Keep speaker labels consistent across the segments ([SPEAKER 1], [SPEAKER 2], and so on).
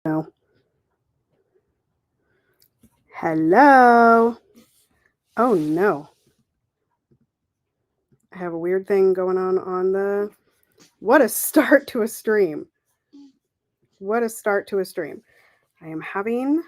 [SPEAKER 1] No. Hello. Oh no. I have a weird thing going on the. What a start to a stream. What a start to a stream. I am having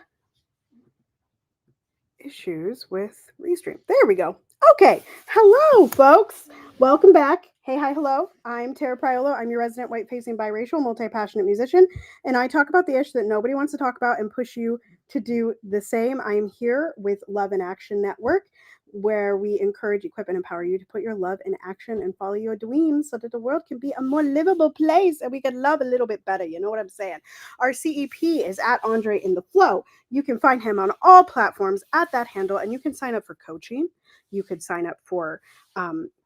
[SPEAKER 1] issues with Restream. There we go. Okay. Hello, folks. Welcome back. Hey, hi, hello. I'm Tara Priolo. I'm your resident white-facing biracial, multi-passionate musician, and I talk about the ish that nobody wants to talk about and push you to do the same. I am here with Love in Action Network, where we encourage, equip, and empower you to put your love in action and follow your dreams so that the world can be a more livable place and we can love a little bit better. You know what I'm saying? Our CEP is at Andre in the Flow. You can find him on all platforms at that handle, and you can sign up for coaching. You could sign up for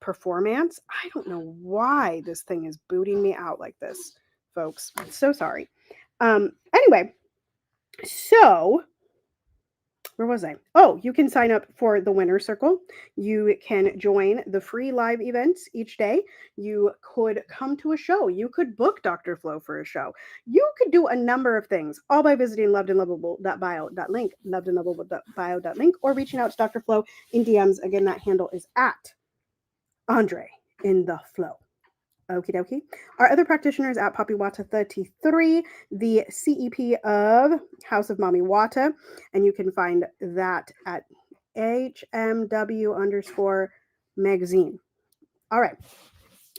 [SPEAKER 1] performance. I don't know why this thing is booting me out like this, folks. I'm so sorry. Anyway, so where was I? Oh, you can sign up for the winner circle. You can join the free live events each day. You could come to a show. You could book Dr. Flo for a show. You could do a number of things, all by visiting lovedandlovable.bio.link, lovedandlovable.bio.link, or reaching out to Dr. Flo in DMs. Again, that handle is at Andre in the Flow. Okie dokie. Our other practitioners at Poppy Wata 33, the CEP of House of Mommy Wata, and you can find that at HMW underscore magazine. All right,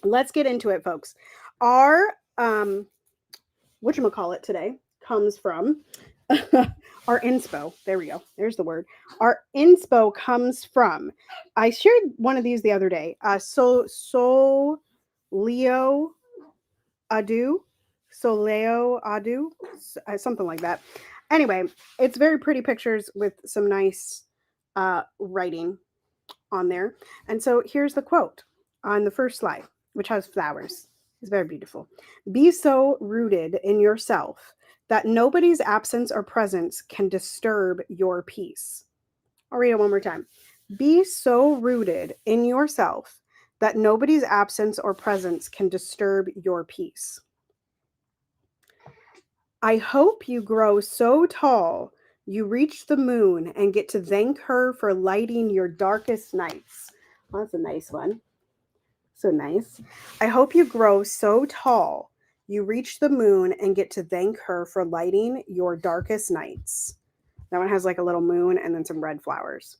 [SPEAKER 1] let's get into it, folks. Our whatchamacallit today comes from our inspo. There we go. There's the word. Our inspo comes from, I shared one of these the other day. Leo Adu, Soleo Adu, something like that. Anyway, it's very pretty pictures with some nice writing on there. And so here's the quote on the first slide, which has flowers. It's very beautiful. Be so rooted in yourself that nobody's absence or presence can disturb your peace. I'll read it one more time. Be so rooted in yourself that nobody's absence or presence can disturb your peace. I hope you grow so tall you reach the moon and get to thank her for lighting your darkest nights. Well, that's a nice one. So nice. I hope you grow so tall you reach the moon and get to thank her for lighting your darkest nights. That one has like a little moon and then some red flowers.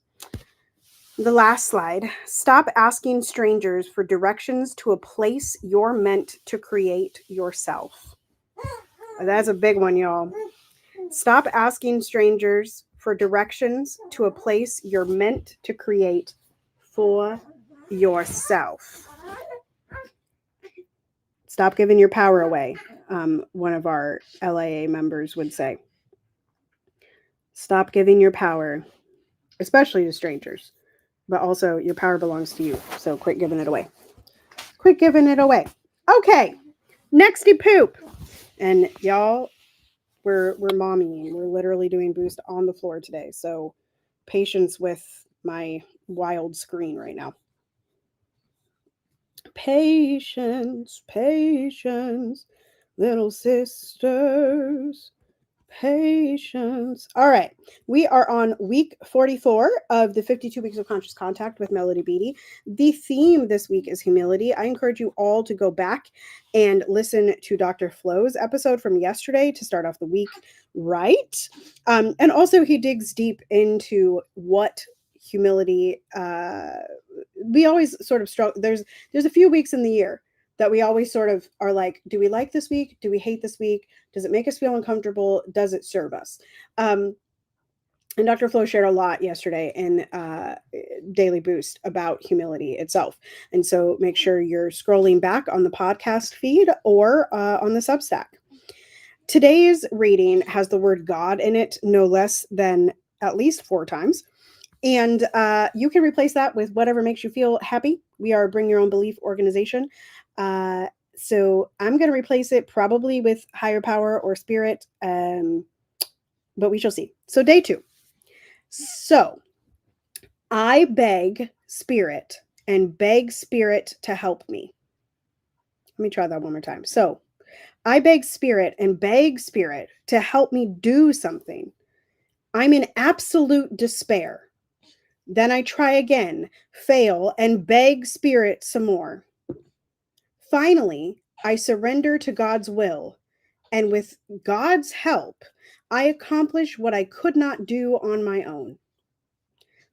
[SPEAKER 1] The last slide. Stop asking strangers for directions to a place you're meant to create yourself. That's a big one, y'all. Stop asking strangers for directions to a place you're meant to create for yourself. Stop giving your power away, one of our LAA members would say. Stop giving your power, especially to strangers, but also your power belongs to you. So quit giving it away. Quit giving it away. Okay, nexty poop. And y'all, we're mommying. We're literally doing boost on the floor today. So patience with my wild screen right now. Patience, patience, little sisters. Patience. All right. We are on week 44 of the 52 Weeks of Conscious Contact with Melody Beatty. The theme this week is humility. I encourage you all to go back and listen to Dr. Flo's episode from yesterday to start off the week right. And also he digs deep into what humility, we always sort of struggle. There's a few weeks in the year that we always sort of are like, do we like this week? Do we hate this week? Does it make us feel uncomfortable? Does it serve us? And Dr. Flo shared a lot yesterday in Daily Boost about humility itself. And so make sure you're scrolling back on the podcast feed or on the Substack. Today's reading has the word God in it no less than at least 4 times. And you can replace that with whatever makes you feel happy. We are a Bring Your Own Belief organization. So I'm going to replace it probably with higher power or spirit, but we shall see. So day 2. So I beg spirit and beg spirit to help me. Let me try that one more time. So I beg spirit and beg spirit to help me do something. I'm in absolute despair. Then I try again, fail, and beg spirit some more. Finally, I surrender to God's will, and with God's help, I accomplish what I could not do on my own.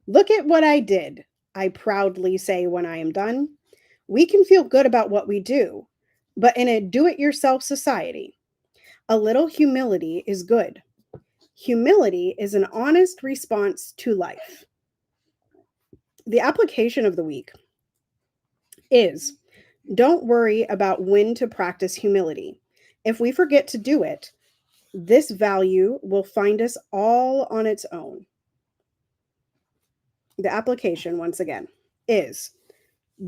[SPEAKER 1] Look at what I did, I proudly say when I am done. We can feel good about what we do, but in a do-it-yourself society, a little humility is good. Humility is an honest response to life. The application of the week is: don't worry about when to practice humility. If we forget to do it, this value will find us all on its own. The application, once again, is: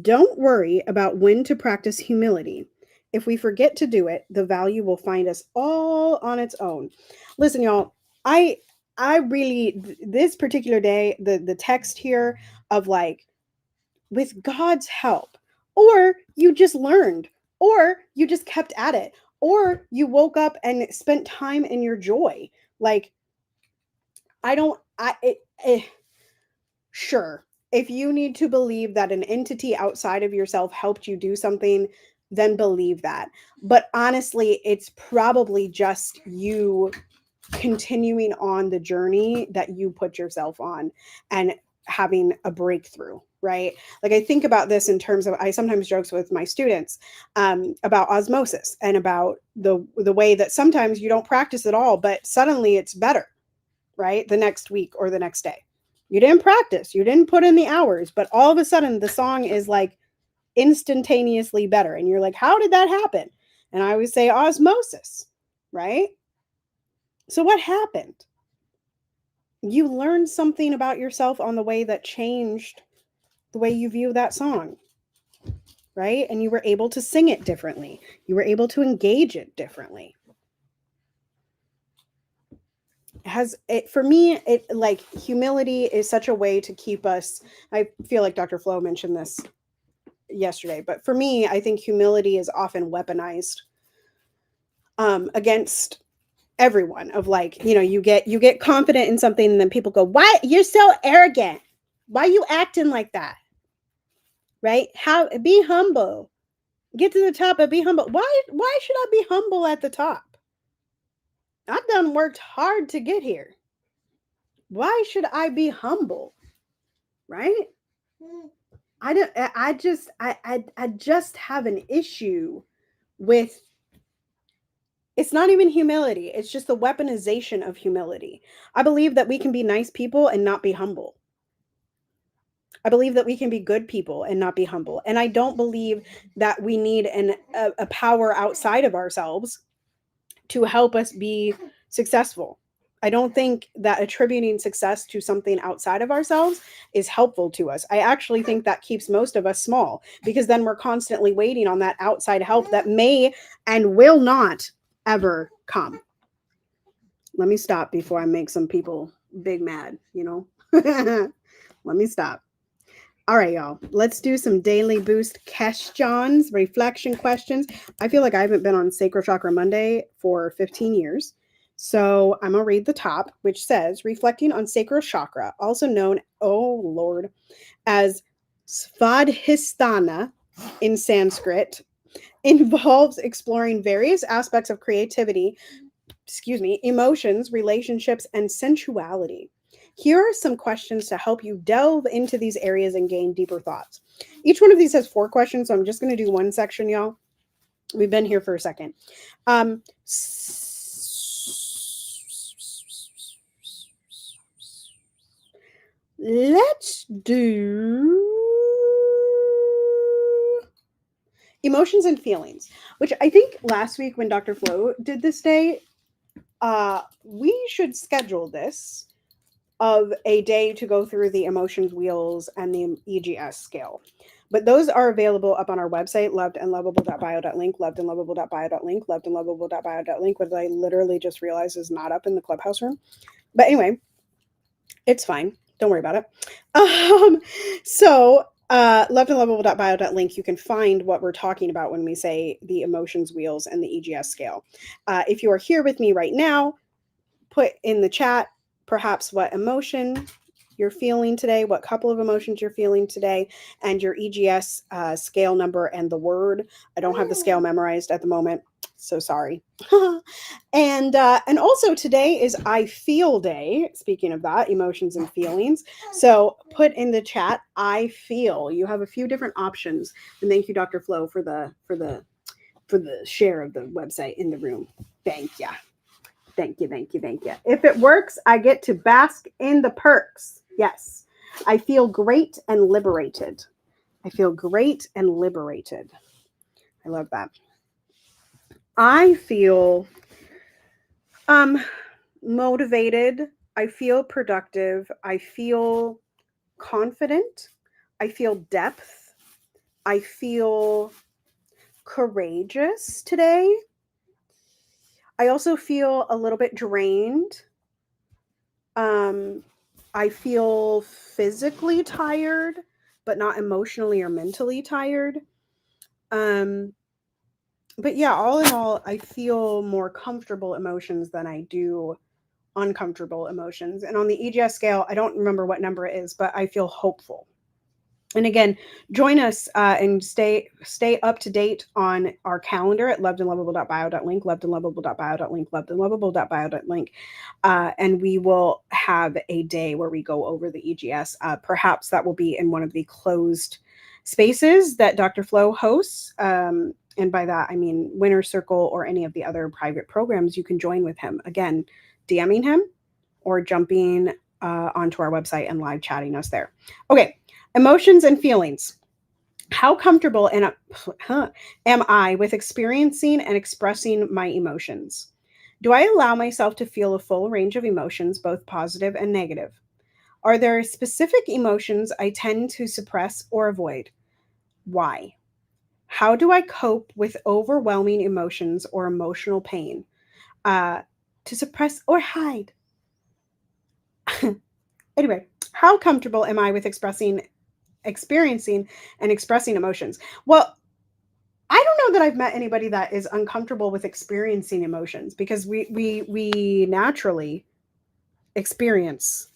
[SPEAKER 1] don't worry about when to practice humility. If we forget to do it, the value will find us all on its own. Listen, y'all, I really, this particular day, the text here of like, with God's help, or you just learned, or you just kept at it, or you woke up and spent time in your joy. Like, sure, if you need to believe that an entity outside of yourself helped you do something, then believe that. But honestly, it's probably just you continuing on the journey that you put yourself on and having a breakthrough, right? Like, I think about this in terms of, I sometimes joke with my students about osmosis and about the way that sometimes you don't practice at all, but suddenly it's better, right? The next week or the next day. You didn't practice, you didn't put in the hours, but all of a sudden the song is like instantaneously better. And you're like, how did that happen? And I always say osmosis, right? So what happened? You learned something about yourself on the way that changed the way you view that song, right? And you were able to sing it differently. You were able to engage it differently. For me, it like, humility is such a way to keep us, I feel like Dr. Flo mentioned this yesterday, but for me, I think humility is often weaponized against everyone. Of like, you get confident in something and then people go, why you're so arrogant, why are you acting like that, right? How, be humble, get to the top, and be humble. Why should I be humble at the top? I've done worked hard to get here. Why should I be humble? Right? I just have an issue with, it's not even humility, it's just the weaponization of humility. I believe that we can be nice people and not be humble. I believe that we can be good people and not be humble. And I don't believe that we need a power outside of ourselves to help us be successful. I don't think that attributing success to something outside of ourselves is helpful to us. I actually think that keeps most of us small, because then we're constantly waiting on that outside help that may and will not ever come. Let me stop before I make some people big mad, Let me stop. All right, y'all, let's do some daily boost questions, reflection questions. I feel like I haven't been on Sacral Chakra Monday for 15 years. So I'm going to read the top, which says, reflecting on sacral chakra, also known, oh Lord, as Svadhisthana in Sanskrit, involves exploring various aspects of creativity, emotions, relationships, and sensuality. Here are some questions to help you delve into these areas and gain deeper thoughts. Each one of these has 4 questions, so I'm just going to do one section, y'all. We've been here for a second. Let's do emotions and feelings, which I think last week when Dr. Flo did this day, we should schedule this of a day to go through the emotions wheels and the EGS scale. But those are available up on our website, lovedandlovable.bio.link, lovedandlovable.bio.link, lovedandlovable.bio.link, which I literally just realized is not up in the clubhouse room. But anyway, it's fine. Don't worry about it. So Lovedandlovable.bio.link, you can find what we're talking about when we say the emotions wheels and the EGS scale. If you are here with me right now, put in the chat perhaps what emotion you're feeling today, what couple of emotions you're feeling today, and your EGS scale number and the word. I don't have the scale memorized at the moment, so sorry. And also today is I Feel Day. Speaking of that, emotions and feelings. So put in the chat I feel. You have a few different options. And thank you, Dr. Flo, for the share of the website in the room. Thank you. Thank you, thank you, thank you. If it works, I get to bask in the perks. Yes. I feel great and liberated. I feel great and liberated. I love that. I feel motivated. I feel productive. I feel confident. I feel depth. I feel courageous today. I also feel a little bit drained. I feel physically tired, but not emotionally or mentally tired. But yeah, all in all, I feel more comfortable emotions than I do uncomfortable emotions. And on the EGS scale, I don't remember what number it is, but I feel hopeful. And again, join us and stay up to date on our calendar at lovedandlovable.bio.link, lovedandlovable.bio.link, lovedandlovable.bio.link. And we will have a day where we go over the EGS. Perhaps that will be in one of the closed spaces that Dr. Flo hosts. And by that, I mean Winner Circle or any of the other private programs. You can join with him. Again, DMing him or jumping onto our website and live chatting us there. Okay. Emotions and feelings. How comfortable am I with experiencing and expressing my emotions? Do I allow myself to feel a full range of emotions, both positive and negative? Are there specific emotions I tend to suppress or avoid? Why? How do I cope with overwhelming emotions or emotional pain? To suppress or hide? Anyway, how comfortable am I with experiencing and expressing emotions? Well, I don't know that I've met anybody that is uncomfortable with experiencing emotions because we naturally experience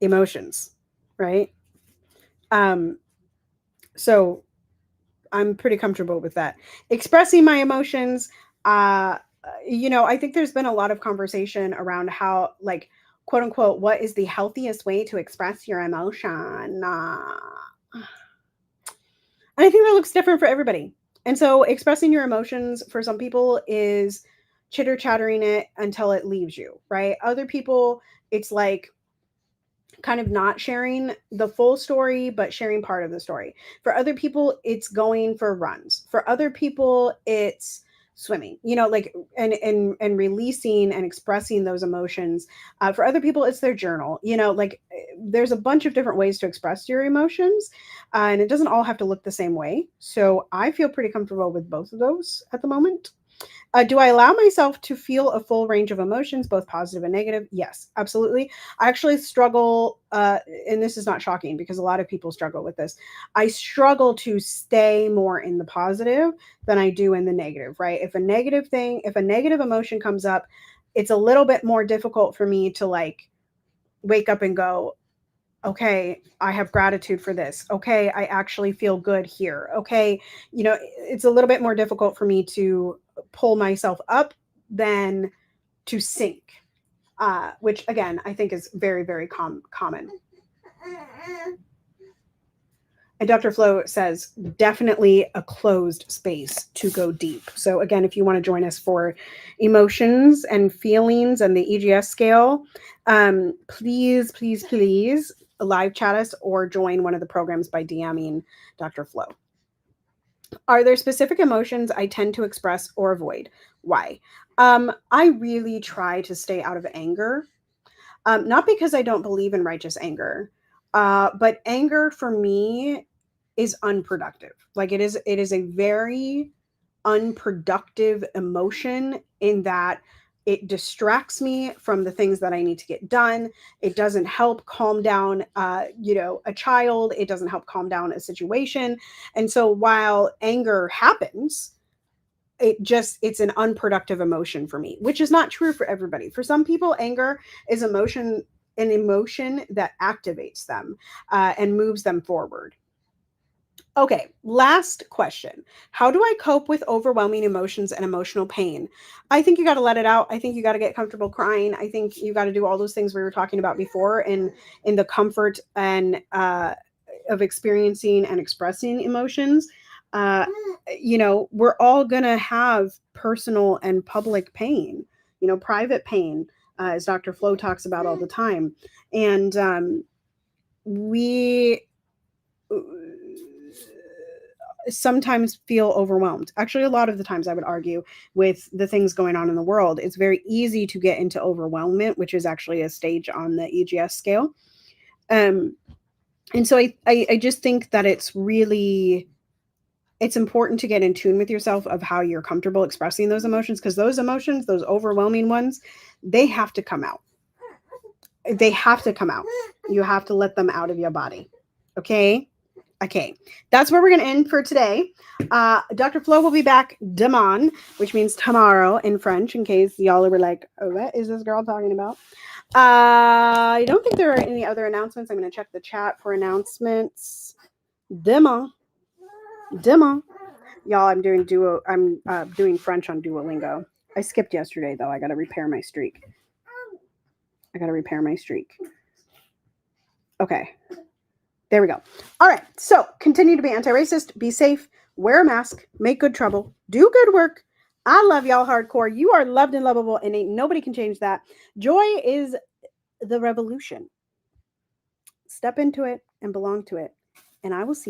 [SPEAKER 1] emotions, right? So I'm pretty comfortable with that. Expressing my emotions, I think there's been a lot of conversation around how, like, quote unquote, what is the healthiest way to express your emotion? And I think that looks different for everybody. And so expressing your emotions for some people is chitter chattering it until it leaves you, right? Other people, it's like kind of not sharing the full story, but sharing part of the story. For other people, it's going for runs. For other people, it's swimming, like, and releasing and expressing those emotions. For other people, it's their journal, like there's a bunch of different ways to express your emotions, and it doesn't all have to look the same way. So I feel pretty comfortable with both of those at the moment. Do I allow myself to feel a full range of emotions, both positive and negative? Yes, absolutely. I actually struggle, and this is not shocking because a lot of people struggle with this. I struggle to stay more in the positive than I do in the negative, right? If a negative emotion comes up, it's a little bit more difficult for me to like wake up and go, okay, I have gratitude for this. Okay, I actually feel good here. Okay, it's a little bit more difficult for me to pull myself up than to sink, which again, I think is very, very common. And Dr. Flo says, definitely a closed space to go deep. So again, if you want to join us for emotions and feelings and the EGS scale, please, please, please live chat us or join one of the programs by DMing Dr. Flo. Are there specific emotions I tend to express or avoid? Why? I really try to stay out of anger, not because I don't believe in righteous anger, but anger for me is unproductive. Like it is a very unproductive emotion in that It distracts me from the things that I need to get done. It doesn't help calm down, a child. It doesn't help calm down a situation. And so while anger happens, it's an unproductive emotion for me, which is not true for everybody. For some people, anger is an emotion that activates them and moves them forward. Okay, last question. How do I cope with overwhelming emotions and emotional pain? I think you got to let it out. I think you got to get comfortable crying. I think you got to do all those things we were talking about before in the comfort and of experiencing and expressing emotions. We're all going to have personal and public pain, private pain, as Dr. Flo talks about all the time. And we sometimes feel overwhelmed. Actually, a lot of the times I would argue with the things going on in the world, it's very easy to get into overwhelmment, which is actually a stage on the EGS scale. And so I just think that it's important to get in tune with yourself of how you're comfortable expressing those emotions, because those emotions, those overwhelming ones, they have to come out. They have to come out. You have to let them out of your body. Okay. That's where we're going to end for today. Dr. Flo will be back demain, which means tomorrow in French, in case y'all were like, oh, what is this girl talking about? I don't think there are any other announcements. I'm going to check the chat for announcements. Demain. Y'all, I'm doing French on Duolingo. I skipped yesterday, though. I got to repair my streak. Okay. There we go. All right. So continue to be anti-racist, be safe, wear a mask, make good trouble, do good work. I love y'all hardcore. You are loved and lovable, and ain't nobody can change that. Joy is the revolution. Step into it and belong to it. And I will see you.